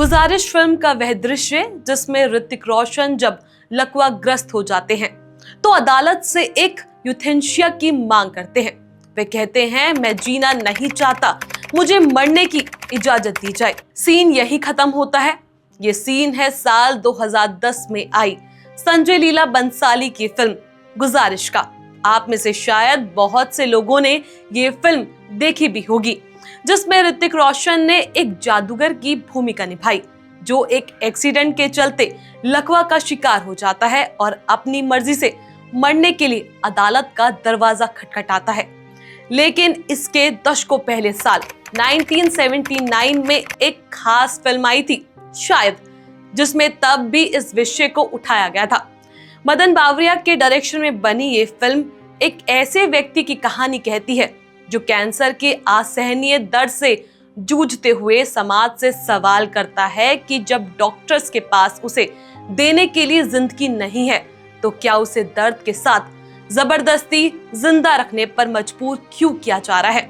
गुजारिश फिल्म का वह दृश्य जिसमें ऋतिक रोशन जब लकवाग्रस्त हो जाते हैं तो अदालत से एक यूथेनेशिया की मांग करते हैं। वे कहते हैं, मैं जीना नहीं चाहता, मुझे मरने की इजाजत दी जाए। सीन यही खत्म होता है। ये सीन है साल 2010 में आई संजय लीला बंसाली की फिल्म गुजारिश का। आप में से शायद बहुत से लोगों ने ये फिल्म देखी भी होगी, जिसमें ऋतिक रोशन ने एक जादूगर की भूमिका निभाई जो एक एक्सीडेंट के चलते लकवा का शिकार हो जाता है और अपनी मर्जी से मरने के लिए अदालत का दरवाजा खटखटाता है। लेकिन इसके दशकों पहले साल 1979 में एक खास फिल्म आई थी शायद, जिसमें तब भी इस विषय को उठाया गया था। मदन बावरिया के डायरेक्शन में बनी ये फिल्म एक ऐसे व्यक्ति की कहानी कहती है जो कैंसर के असहनीय दर्द से जूझते हुए समाज से सवाल करता है कि जब डॉक्टर्स के पास उसे देने के लिए जिंदगी नहीं है तो क्या उसे दर्द के साथ जबरदस्ती जिंदा रखने पर मजबूर क्यों किया जा रहा है।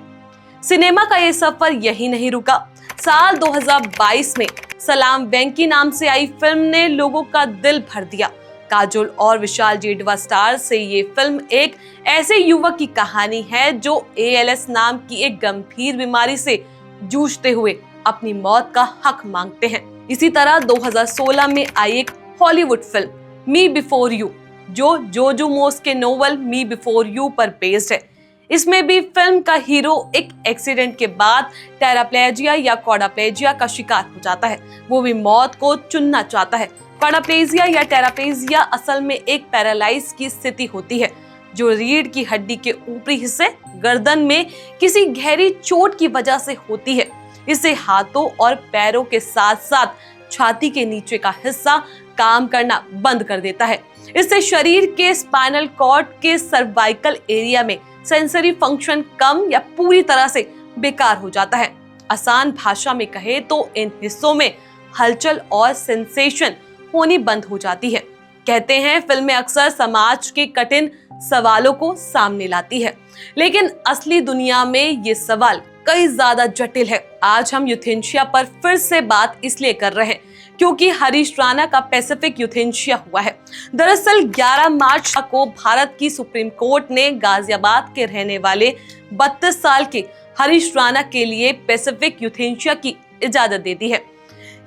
सिनेमा का ये सफर यही नहीं रुका। साल 2022 में सलाम वेंकी नाम से आई फिल्म ने लोगों का दिल भर दिया। काजोल और विशाल जेडवा स्टार से ये फिल्म एक ऐसे युवक की कहानी है जो ALS नाम की एक गंभीर बीमारी से जूझते हुए अपनी मौत का हक मांगते हैं। इसी तरह 2016 में आई एक Hollywood film me before you जो जोजो मोस के नोवेल मी बिफोर यू पर बेस्ड है। इसमें भी फिल्म का हीरो एक एक्सीडेंट के बाद टेराप्लेजिया या क्वाड्राप्लेजिया का शिकार हो जाता है। वो भी मौत को चुनना चाहता है। क्वाड्राप्लेजिया या टेराप्लेजिया असल में एक पैरालाइज की स्थिति होती है जो रीढ़ की हड्डी के ऊपरी हिस्से गर्दन में किसी गहरी चोट की वजह से होती है। इसे हाथों और पैरों के साथ साथ छाती के नीचे का हिस्सा काम करना बंद कर देता है। इससे शरीर के स्पाइनल कॉर्ड के सर्वाइकल एरिया में सेंसरी फंक्शन कम या पूरी तरह से बेकार हो जाता है। आसान भाषा में कहे तो इन हिस्सों में हलचल और सेंसेशन होनी बंद हो जाती है। कहते हैं फिल्में अक्सर समाज के कठिन सवालों को सामने लाती है, लेकिन असली दुनिया में ये सवाल कई ज्यादा जटिल है। आज हम यूथेनेशिया पर फिर से बात इसलिए कर रहे हैं क्योंकि हरीश राणा का पैसिफिक यूथेनेशिया हुआ है। दरअसल 11 मार्च को भारत की सुप्रीम कोर्ट ने गाजियाबाद के रहने वाले 32 साल के हरीश राणा के लिए पैसिफिक यूथेनेशिया की इजाजत दे दी है।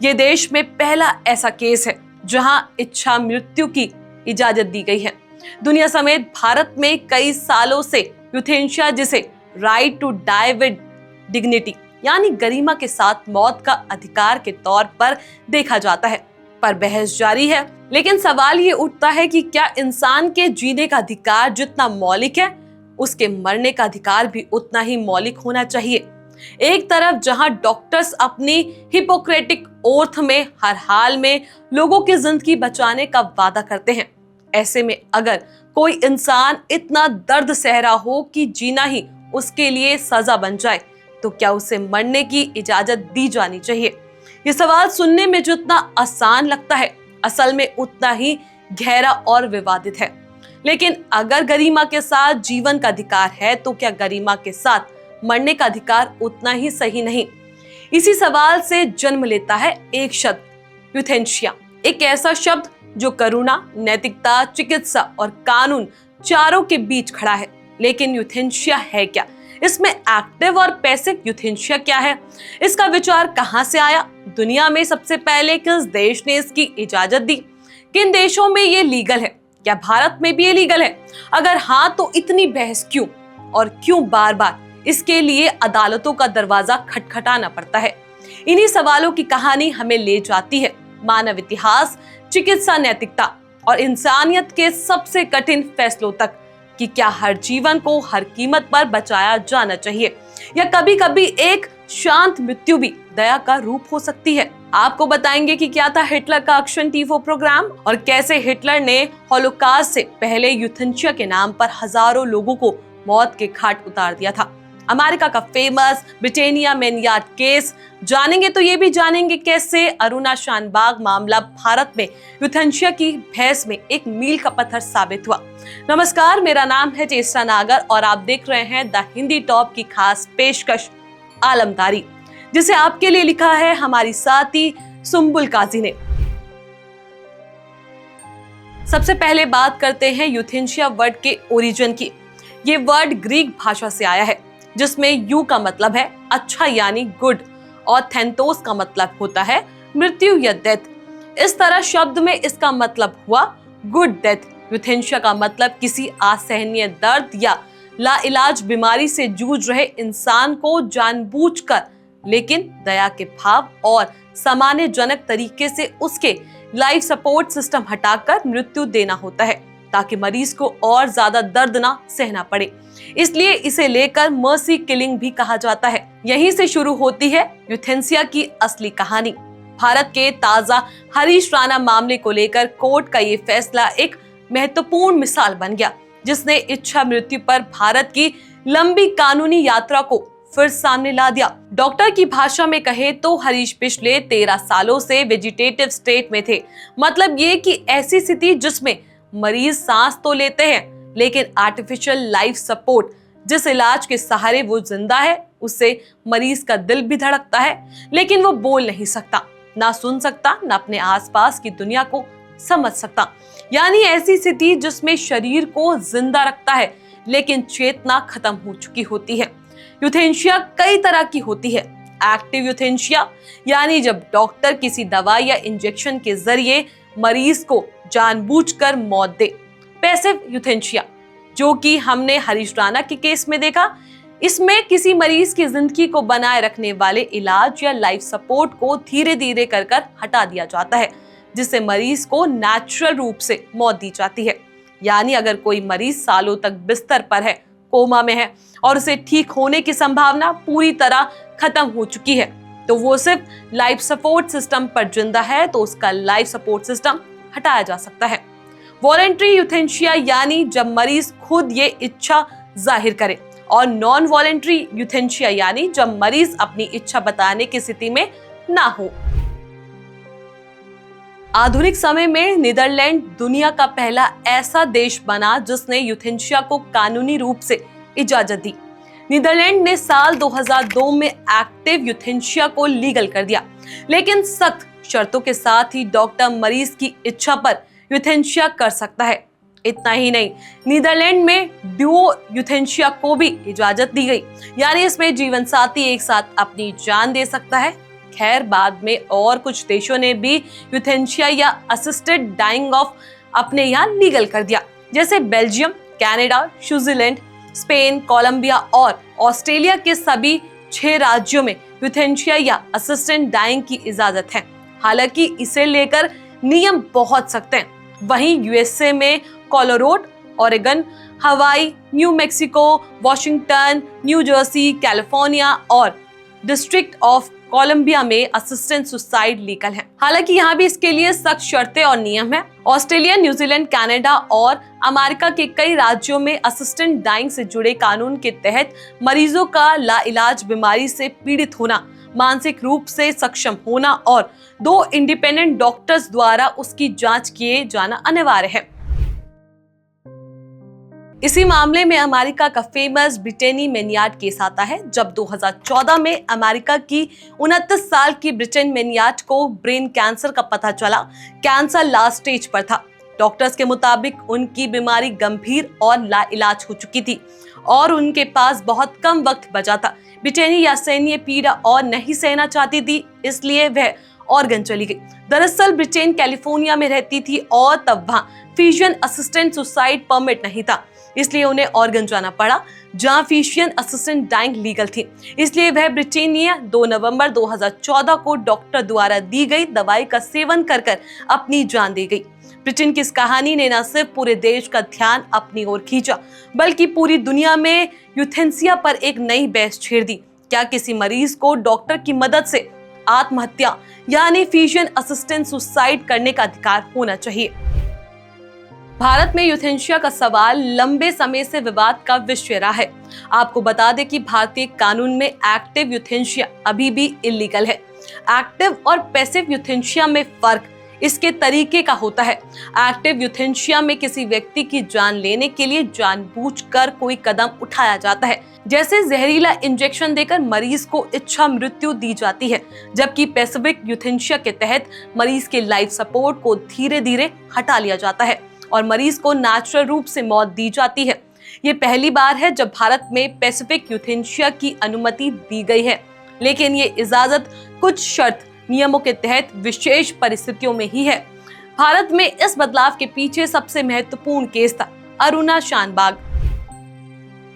ये देश में पहला ऐसा केस है जहां इच्छा मृत्यु की इजाजत दी गई है। दुनिया समेत भारत में कई सालों से यूथेनेशिया, जिसे right to die with dignity यानी गरिमा के साथ मौत का अधिकार के तौर पर देखा जाता है, पर बहस जारी है। लेकिन सवाल ये उठता है कि क्या इंसान के जीने का अधिकार जितना मौलिक है, उसके मरने का अधिकार भी उतना ही मौलिक होना चाहिए। एक तरफ जहां डॉक्टर्स अपनी हिपोक्रेटिक ओथ में हर हाल में लोगों की जिंदगी बचाने का वादा करते हैं, ऐसे में अगर कोई इंसान इतना दर्द सह रहा हो कि जीना ही उसके लिए सजा बन जाए तो क्या उसे मरने की इजाजत दी जानी चाहिए। ये सवाल सुनने में जितना आसान लगता है, असल में उतना ही गहरा और विवादित है। लेकिन अगर गरिमा के साथ जीवन का अधिकार है तो क्या गरिमा के साथ मरने का अधिकार उतना ही सही नहीं। इसी सवाल से जन्म लेता है एक शब्द यूथेनेशिया, एक ऐसा शब्द जो करुणा, नैतिकता, चिकित्सा और कानून चारों के बीच खड़ा है। लेकिन यूथेनेशिया है क्या? इसमें एक्टिव और पैसिव यूथेनेशिया क्या है? इसका विचार कहां से आया? दुनिया में सबसे पहले किस देश ने इसकी इजाजत दी? किन देशों में ये लीगल है? क्या भारत में भी ये लीगल है? अगर हाँ तो इतनी बहस क्यों, और क्यों बार बार इसके लिए अदालतों का दरवाजा खटखटाना पड़ता है? इन्हीं सवालों की कहानी हमें ले जाती है मानव इतिहास, चिकित्सा, नैतिकता और इंसानियत के सबसे कठिन फैसलों तक कि क्या हर जीवन को हर कीमत पर बचाया जाना चाहिए या कभी कभी एक शांत मृत्यु भी दया का रूप हो सकती है। आपको बताएंगे कि क्या था हिटलर का एक्शन टीवी प्रोग्राम और कैसे हिटलर ने हॉलोकास्ट से पहले यूथेनेशिया के नाम पर हजारों लोगों को मौत के घाट उतार दिया था। अमेरिका का फेमस ब्रिटेनिया मैनयार्ड केस जानेंगे तो ये भी जानेंगे कैसे अरुणा शानबाग मामला भारत में यूथेनेशिया की बहस में एक मील का पत्थर साबित हुआ। नमस्कार, मेरा नाम है चेष्टा नागर और आप देख रहे हैं द हिंदी टॉप की खास पेशकश आलमदारी, जिसे आपके लिए लिखा है हमारी साथी सुम्बुल काजी ने। सबसे पहले बात करते हैं यूथेनेशिया वर्ड के ओरिजिन की। ये वर्ड ग्रीक भाषा से आया है, जिसमें यू का मतलब है अच्छा यानी गुड, और थेंटोस का मतलब होता है मृत्यु या डेथ। इस तरह शब्द में इसका मतलब हुआ गुड डेथ। यूथेनेशिया का मतलब किसी असहनीय दर्द या लाइलाज बीमारी से जूझ रहे इंसान को जानबूझकर लेकिन दया के भाव और सम्मानजनक तरीके से उसके लाइफ सपोर्ट सिस्टम हटाकर मृत्यु देना होता है, ताकि मरीज को और ज्यादा दर्द ना सहना पड़े। इसलिए इसे लेकर मर्सी किलिंग भी कहा जाता है। यहीं से शुरू होती है यूथेनेशिया की असली कहानी। भारत के ताजा हरीश राणा मामले को लेकर कोर्ट का ये फैसला एक महत्वपूर्ण मिसाल बन गया, जिसने इच्छा मृत्यु पर भारत की लंबी कानूनी यात्रा को फिर सामने ला दिया। डॉक्टर की भाषा में कहे तो हरीश पिछले 13 सालों से वेजिटेटिव स्टेट में थे। मतलब ये कि ऐसी स्थिति जिसमें मरीज सांस तो लेते हैं, लेकिन आर्टिफिशियल लाइफ सपोर्ट जिस इलाज के सहारे वो जिंदा है, उससे मरीज का दिल भी धड़कता है, लेकिन वो बोल नहीं सकता, ना सुन सकता, ना अपने आसपास की दुनिया को समझ सकता। यानी ऐसी स्थिति जिसमें शरीर को जिंदा रखता है, लेकिन चेतना खत्म हो चुकी होती है। यूथेनेशिया कई तरह की होती है। एक्टिव यूथेनेशिया यानी जब डॉक्टर किसी दवाई या इंजेक्शन के जरिए मरीज को जानबूझकर मौत दे। पैसिव यूथेनेशिया, जो कि हमने हरीश राणा के केस में देखा, इसमें किसी मरीज की जिंदगी को बनाए रखने वाले इलाज या लाइफ सपोर्ट को धीरे धीरे कर हटा दिया जाता है, जिससे मरीज को नेचुरल रूप से मौत दी जाती है। यानी अगर कोई मरीज सालों तक बिस्तर पर है, कोमा में है और उसे ठीक होने की संभावना पूरी तरह खत्म हो चुकी है, तो वो सिर्फ लाइफ सपोर्ट सिस्टम पर जिंदा है, तो उसका लाइफ सपोर्ट सिस्टम हटाया जा सकता है। वॉलेंट्री यूथेनेशिया यानी जब मरीज खुद ये इच्छा जाहिर करे, और नॉन वॉलेंट्री यूथेनेशिया यानी जब मरीज अपनी इच्छा बताने की स्थिति में ना हो। आधुनिक समय में नीदरलैंड दुनिया का पहला ऐसा देश बना जिसने यूथेनेशिया को कानूनी रूप से इजाजत दी। नीदरलैंड ने साल 2002 में एक्टिव यूथेनेशिया को लीगल कर दिया, लेकिन सख्त शर्तों के साथ ही डॉक्टर मरीज की इच्छा पर यूथेनेशिया कर सकता है। इतना ही नहीं, नीदरलैंड में ड्यूओ यूथेनेशिया को भी इजाजत दी गई, यानी इसमें जीवन साथी एक साथ अपनी जान दे सकता है। खैर, बाद में और कुछ देशों ने भी यूथेनेशिया या असिस्टेड डाइंग ऑफ अपने यहाँ लीगल कर दिया, जैसे Belgium, Canada, Switzerland, Spain, Colombia और ऑस्ट्रेलिया के सभी 6 राज्यों में यूथेनेशिया या असिस्टेड डाइंग की इजाजत है। हालांकि इसे लेकर नियम बहुत सख्त हैं। वहीं यूएसए में कोलोराडो, ओरेगन, हवाई, new Mexico, Washington, new Jersey, California और डिस्ट्रिक्ट ऑफ कोलंबिया में असिस्टेंट सुसाइड लीगल है। हालांकि यहाँ भी इसके लिए सख्त शर्तें और नियम है। ऑस्ट्रेलिया, न्यूजीलैंड, कनाडा और अमेरिका के कई राज्यों में असिस्टेंट डाइंग से जुड़े कानून के तहत मरीजों का लाइलाज बीमारी से पीड़ित होना, मानसिक रूप से सक्षम होना और 2 इंडिपेंडेंट डॉक्टर्स द्वारा उसकी जांच किए जाना अनिवार्य है। इसी मामले में अमेरिका का फेमस ब्रिटेनी मैनियार्ड केस आता है, जब 2014 में अमेरिका की 29 साल की ब्रिटेन मैनियार्ड को ब्रेन कैंसर का पता चला। कैंसर लास्ट स्टेज पर था। डॉक्टर्स के मुताबिक उनकी बीमारी गंभीर और लाइलाज हो चुकी थी और उनके पास बहुत कम वक्त बचा था। ब्रिटेनी या सैन्य पीड़ा और नहीं सहना चाहती थी, इसलिए वह ऑर्गन चली गई। दरअसल ब्रिटेन कैलिफोर्निया में रहती थी और तब वहां फिजिशियन असिस्टेंट सुसाइड परमिट नहीं था, इसलिए उन्हें ऑर्गन जाना पड़ा, जहां फिजिशियन असिस्टेंट डाइंग लीगल थी। इसलिए वह ब्रिटेनिया 2 नवंबर 2014 को डॉक्टर द्वारा दी गई दवाई का सेवन कर अपनी जान दे गई। ब्रिटेन की इस कहानी ने न सिर्फ पूरे देश का ध्यान अपनी ओर खींचा, बल्कि पूरी दुनिया में यूथेनेशिया पर एक नई बहस छेड़ दी। क्या किसी मरीज को डॉक्टर की मदद से आत्महत्या यानी फिजिशियन असिस्टेंट सुसाइड करने का अधिकार होना चाहिए? भारत में यूथेनेशिया का सवाल लंबे समय से विवाद का विषय रहा है। आपको बता दें कि भारतीय कानून में एक्टिव यूथेनेशिया अभी भी इलीगल है। एक्टिव और पैसिव यूथेनेशिया में फर्क इसके तरीके का होता है। एक्टिव यूथेनेशिया में किसी व्यक्ति की जान लेने के लिए जानबूझकर कोई कदम उठाया जाता है, जैसे जहरीला इंजेक्शन देकर मरीज को इच्छा मृत्यु दी जाती है, जबकि पैसिफिक यूथेनेशिया के तहत मरीज के लाइफ सपोर्ट को धीरे धीरे हटा लिया जाता है और मरीज को नेचुरल रूप से मौत दी जाती है। ये पहली बार है जब भारत में पैसिफिक यूथेनेशिया की अनुमति दी गई है, लेकिन ये इजाजत कुछ शर्त नियमों के तहत विशेष परिस्थितियों में ही है। भारत में इस बदलाव के पीछे सबसे महत्वपूर्ण केस था अरुणा शानबाग।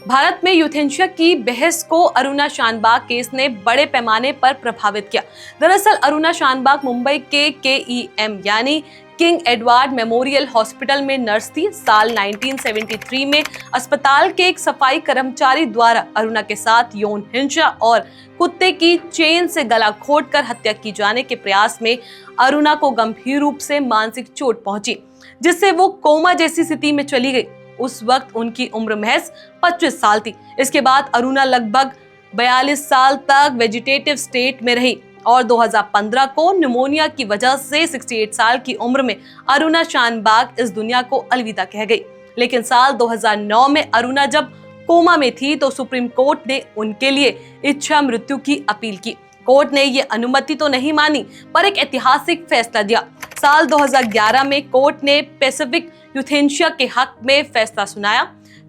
भारत में यूथेनेशिया की बहस को अरुणा शानबाग केस ने बड़े पैमाने पर प्रभावित किया। दरअसल अरुणा शानबाग मुंबई के KEM यानी किंग एडवर्ड मेमोरियल हॉस्पिटल में नर्स थी। साल 1973 में अस्पताल के एक सफाई कर्मचारी द्वारा अरुणा के साथ यौन हिंसा और कुत्ते की चेन से गला घोंटकर हत्या की जाने के प्रयास में अरुणा को गंभीर रूप से मानसिक चोट पहुंची, जिससे वो कोमा जैसी स्थिति में चली गई। उस वक्त उनकी उम्र महज 25 साल थी। इसके बाद अरुणा लगभग 42 साल तक वेजिटेटिव स्टेट में रही और 2015 को निमोनिया की वजह से 68 साल की उम्र में अरुणा शानबाग इस दुनिया को अलविदा कह गई। लेकिन साल 2009 में अरुणा जब कोमा में थी तो सुप्रीम कोर्ट ने उनके लिए इच्छा मृत्यु की अपील की। कोर्ट ने ये अनुमति तो नहीं मानी, पर एक ऐतिहासिक फैसला दिया। साल 2011 में कोर्ट ने पैसिफिक यूथेनेशिया के हक में फैसला सुनाया।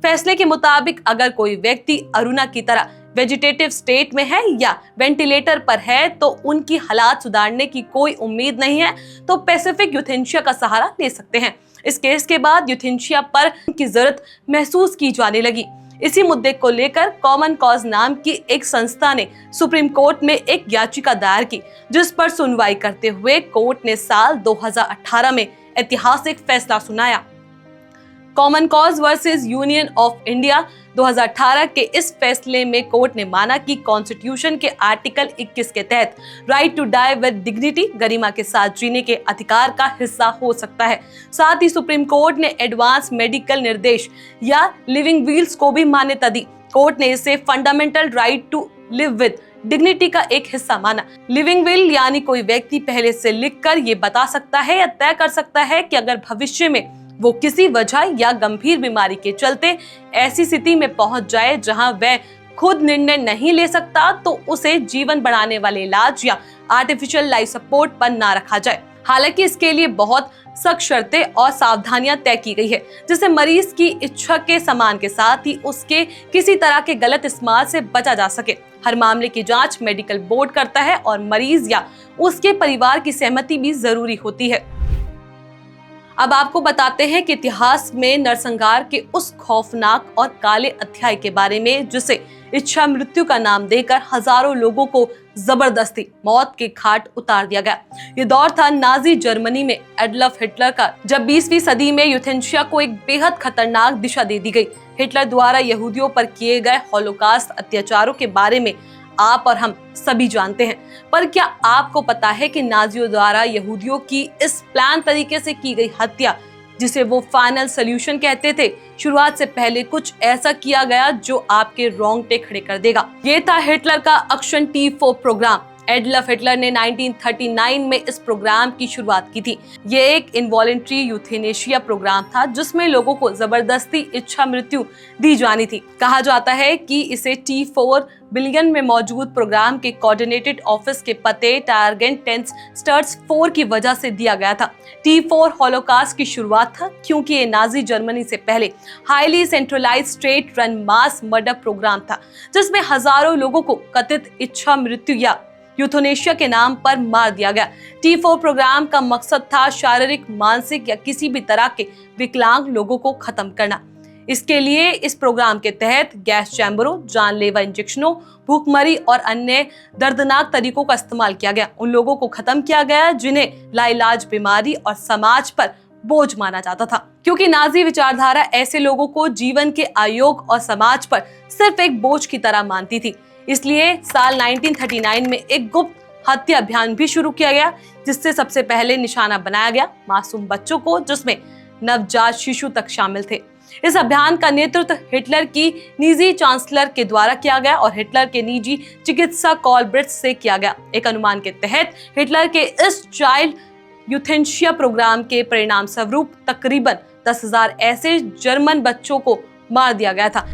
फैसले के मुताबिक अगर कोई व्यक्ति अरुणा की तरह वेजिटेटिव स्टेट में है या वेंटिलेटर पर है तो उनकी हालात सुधारने की कोई उम्मीद नहीं है तो पैसिफिक यूथेनेशिया का सहारा ले सकते हैं। इस केस के बाद यूथेनेशिया पर की जरूरत महसूस की जाने लगी। इसी मुद्दे को लेकर कॉमन कॉज नाम की एक संस्था ने सुप्रीम कोर्ट में एक याचिका दायर की, जिस पर सुनवाई करते हुए कोर्ट ने साल 2018 में ऐतिहासिक फैसला सुनाया। Common cause versus union of India 2018 के इस फैसले में कोर्ट ने माना कि कॉन्स्टिट्यूशन के आर्टिकल 21 के तहत right to die with dignity, गरिमा के साथ जीने के अधिकार का हिस्सा हो सकता है। साथ ही सुप्रीम कोर्ट ने एडवांस मेडिकल निर्देश या लिविंग विल्स को भी मान्यता दी। कोर्ट ने इसे fundamental right to live with dignity का एक हिस्सा माना। लिविंग विल यानी कोई व्यक्ति पहले से लिखकर ये बता सकता है या तय कर सकता है कि अगर भविष्य में वो किसी वजह या गंभीर बीमारी के चलते ऐसी स्थिति में पहुंच जाए जहां वह खुद निर्णय नहीं ले सकता तो उसे जीवन बढ़ाने वाले इलाज या आर्टिफिशियल लाइफ सपोर्ट पर ना रखा जाए। हालांकि इसके लिए बहुत सख्त शर्तें और सावधानियां तय की गई है, जिससे मरीज की इच्छा के समान के साथ ही उसके किसी तरह के गलत इस्तेमाल से बचा जा सके। हर मामले की जांच मेडिकल बोर्ड करता है और मरीज या उसके परिवार की सहमति भी जरूरी होती है। अब आपको बताते हैं कि इतिहास में नरसंहार के उस खौफनाक और काले अध्याय के बारे में जिसे इच्छा मृत्यु का नाम देकर हजारों लोगों को जबरदस्ती मौत के घाट उतार दिया गया। ये दौर था नाजी जर्मनी में एडल्फ हिटलर का, जब 20वीं सदी में यूथेनेशिया को एक बेहद खतरनाक दिशा दे दी गई। हिटलर द्वारा यहूदियों पर किए गए हॉलोकास्ट अत्याचारों के बारे में आप और हम सभी जानते हैं, पर क्या आपको पता है कि नाजियों द्वारा यहूदियों की इस प्लान तरीके से की गई हत्या, जिसे वो फाइनल सॉल्यूशन कहते थे, शुरुआत से पहले कुछ ऐसा किया गया जो आपके रोंगटे खड़े कर देगा। ये था हिटलर का action T4 programme. Adolf Hitler ने 1939 में इस प्रोग्राम की शुरुआत की थी। ये एक इनवॉलंटरी यूथेनेशिया प्रोग्राम था जिसमें लोगों को जबरदस्ती इच्छा मृत्यु दी जानी थी। कहा जाता है कि इसे T4 बिलियन में मौजूद प्रोग्राम के कोऑर्डिनेटेड ऑफिस के पते टारगेट 10 स्टर्स 4 की वजह से दिया गया था। T4 हॉलोकास्ट की शुरुआत था क्योंकि ये नाजी जर्मनी से पहले highly centralised state run mass murder programme था, जिसमें हजारों लोगों को कथित इच्छा मृत्यु या यूथेनेशिया के नाम पर मार दिया गया। T4 प्रोग्राम का मकसद था शारीरिक, मानसिक या किसी भी तरह के विकलांग लोगों को खत्म करना। इसके लिए इस प्रोग्राम के तहत गैस चैम्बरों, जानलेवा इंजेक्शनों, भूखमरी और अन्य दर्दनाक तरीकों का इस्तेमाल किया गया। उन लोगों को खत्म किया गया जिन्हें लाइलाज बीमारी और समाज पर बोझ माना जाता था, क्योंकि नाजी विचारधारा ऐसे लोगों को जीवन के आयोग और समाज पर सिर्फ एक बोझ की तरह मानती थी। इसलिए साल 1939 में एक गुप्त हत्या अभियान भी शुरू किया गया, जिससे सबसे पहले निशाना बनाया गया मासूम बच्चों को, जिसमें नवजात शिशु तक शामिल थे। इस अभियान का नेतृत्व हिटलर की निजी चांसलर के द्वारा किया गया और हिटलर के निजी चिकित्सा कॉल ब्रिट्स से किया गया। एक अनुमान के तहत हिटलर के इस चाइल्ड यूथेनेशिया प्रोग्राम के परिणाम स्वरूप तकरीबन 10,000 ऐसे जर्मन बच्चों को मार दिया गया था।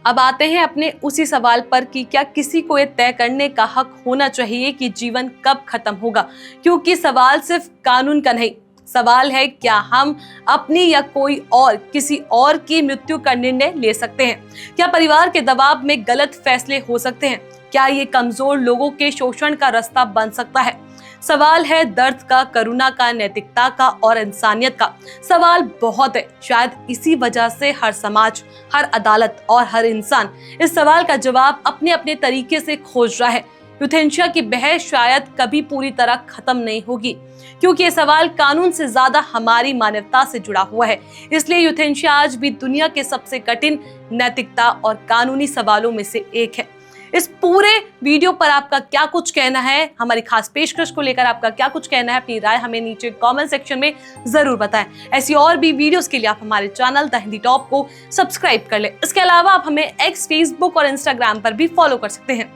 अब आते हैं अपने उसी सवाल पर कि क्या किसी को ये तय करने का हक होना चाहिए कि जीवन कब खत्म होगा, क्योंकि सवाल सिर्फ कानून का नहीं, सवाल है क्या हम अपनी या कोई और किसी और की मृत्यु का निर्णय ले सकते हैं। क्या परिवार के दबाव में गलत फैसले हो सकते हैं। क्या ये कमजोर लोगों के शोषण का रास्ता बन सकता है। सवाल है दर्द का, करुणा का, नैतिकता का और इंसानियत का। सवाल बहुत है, शायद इसी वजह से हर समाज, हर अदालत और हर इंसान इस सवाल का जवाब अपने अपने तरीके से खोज रहा है। यूथेनेशिया की बहस शायद कभी पूरी तरह खत्म नहीं होगी, क्योंकि ये सवाल कानून से ज्यादा हमारी मानवता से जुड़ा हुआ है। इसलिए यूथेनेशिया आज भी दुनिया के सबसे कठिन नैतिकता और कानूनी सवालों में से एक है। इस पूरे वीडियो पर आपका क्या कुछ कहना है, हमारी खास पेशकश को लेकर आपका क्या कुछ कहना है, अपनी राय हमें नीचे कमेंट सेक्शन में जरूर बताएं। ऐसी और भी वीडियोस के लिए आप हमारे चैनल द हिंदी टॉप को सब्सक्राइब कर लें। इसके अलावा आप हमें एक्स, फेसबुक और इंस्टाग्राम पर भी फॉलो कर सकते हैं।